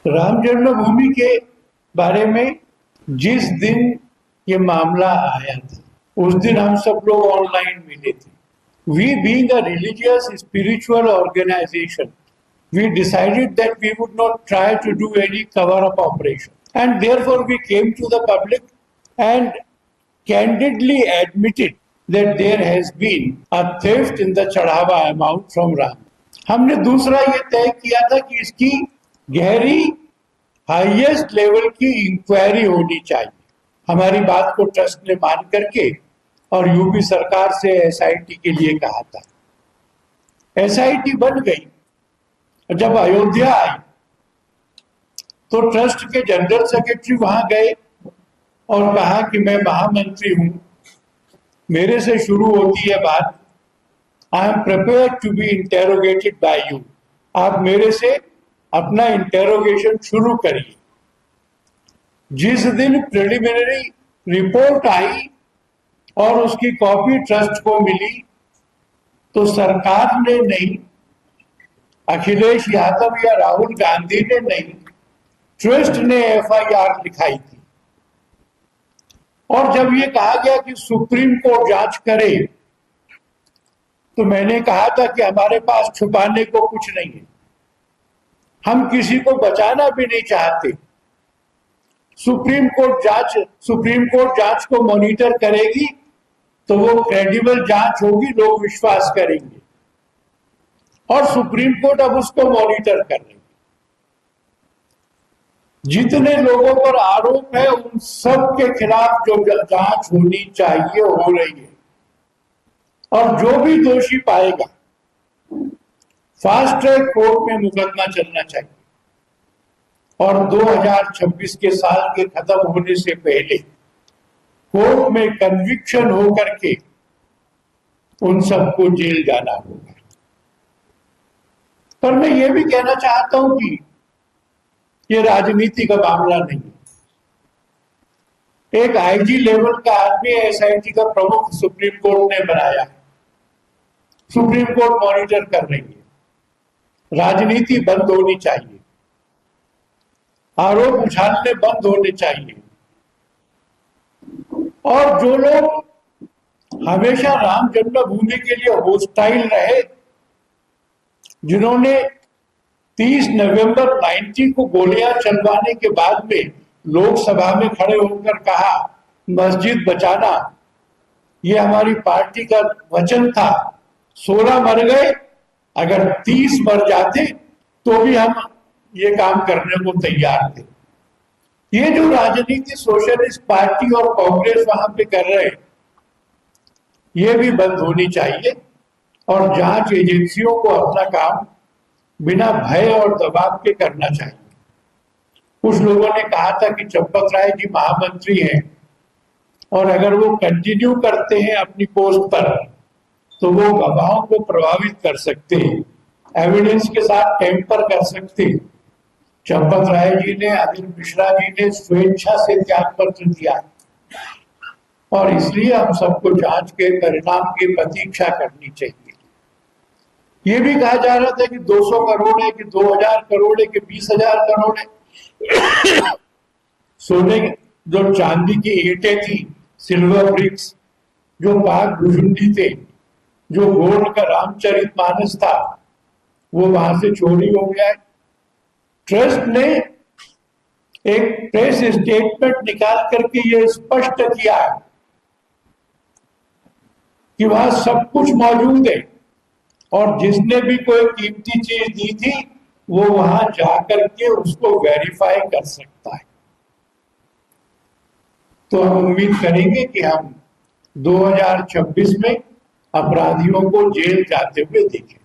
राम जन्मभूमि के बारे में जिस दिन ये मामला आया था, उस दिन हम सब लोग ऑनलाइन मिले थे। We being a religious spiritual organization, we decided that we would not try to do any cover-up operation. And therefore we came to the public and candidly admitted that there has been a theft in the चढ़ावा amount from Ram. हमने दूसरा ये तय किया था कि इसकी गहरी हाईएस्ट लेवल की इंक्वायरी होनी चाहिए। हमारी बात को ट्रस्ट ने मान करके और यूपी सरकार से एसआईटी के लिए कहा था। एसआईटी बन गई। जब अयोध्या आई तो ट्रस्ट के जनरल सेक्रेटरी वहां गए और कहा कि मैं महामंत्री हूं, मेरे से शुरू होती है बात, I am prepared to be interrogated by you, आप मेरे से अपना इंटेरोगेशन शुरू करिए। जिस दिन प्रिलिमिनरी रिपोर्ट आई और उसकी कॉपी ट्रस्ट को मिली तो सरकार ने नहीं, अखिलेश यादव या राहुल गांधी ने नहीं, ट्रस्ट ने एफआईआर लिखाई थी। और जब ये कहा गया कि सुप्रीम कोर्ट जांच करे तो मैंने कहा था कि हमारे पास छुपाने को कुछ नहीं है, हम किसी को बचाना भी नहीं चाहते। सुप्रीम कोर्ट जांच को मॉनिटर करेगी तो वो क्रेडिबल जांच होगी, लोग विश्वास करेंगे। और सुप्रीम कोर्ट अब उसको मॉनिटर कर रही है। जितने लोगों पर आरोप है उन सब के खिलाफ जो जांच होनी चाहिए हो रही है, और जो भी दोषी पाएगा फास्ट ट्रैक कोर्ट में मुकदमा चलना चाहिए। और 2026 के साल के खत्म होने से पहले कोर्ट में कन्विक्शन होकर के उन सबको जेल जाना होगा। पर मैं ये भी कहना चाहता हूं कि ये राजनीति का मामला नहीं है। एक आईजी लेवल का आदमी एसआईटी का प्रमुख सुप्रीम कोर्ट ने बनाया है, सुप्रीम कोर्ट मॉनिटर कर रही है। राजनीति बंद होनी चाहिए, आरोप उछालने बंद होने चाहिए। और जो लोग हमेशा राम जन्मभूमि के लिए होस्टाइल रहे, जिन्होंने 30 नवंबर 90 को गोलियां चलवाने के बाद में लोकसभा में खड़े होकर कहा मस्जिद बचाना, ये हमारी पार्टी का वचन था। 16 मर गए, अगर 30 मर जाते तो भी हम ये काम करने को तैयार थे। ये जो राजनीति सोशलिस्ट पार्टी और कांग्रेस वहां पे कर रहे, ये भी बंद होनी चाहिए। और जांच एजेंसियों को अपना काम बिना भय और दबाव के करना चाहिए। कुछ लोगों ने कहा था कि चंपत राय जी महामंत्री हैं और अगर वो कंटिन्यू करते हैं अपनी पोस्ट पर तो वो गवाहों को प्रभावित कर सकते हैं, एविडेंस के साथ टेम्पर कर सकते हैं। चंपत राय जी ने, अनिल मिश्रा जी ने स्वेच्छा से त्याग पत्र दिया और इसलिए हम सबको जांच के परिणाम की प्रतीक्षा करनी चाहिए। ये भी कहा जा रहा था कि 200 करोड़ है कि 2000 करोड़ है कि 20,000 करोड़ है। सोने जो चांदी की ईंटें थी, सिल्वर ब्रिक्स, जो पाक भुजुंडी थे, जो गोल्ड का रामचरितमानस था, वो वहां से चोरी हो गया है। ट्रस्ट ने एक प्रेस स्टेटमेंट निकाल करके ये स्पष्ट किया है कि वहां सब कुछ मौजूद है और जिसने भी कोई कीमती चीज दी थी वो वहां जाकर के उसको वेरीफाई कर सकता है। तो हम उम्मीद करेंगे कि हम 2026 में अपराधियों को जेल जाते हुए देखें।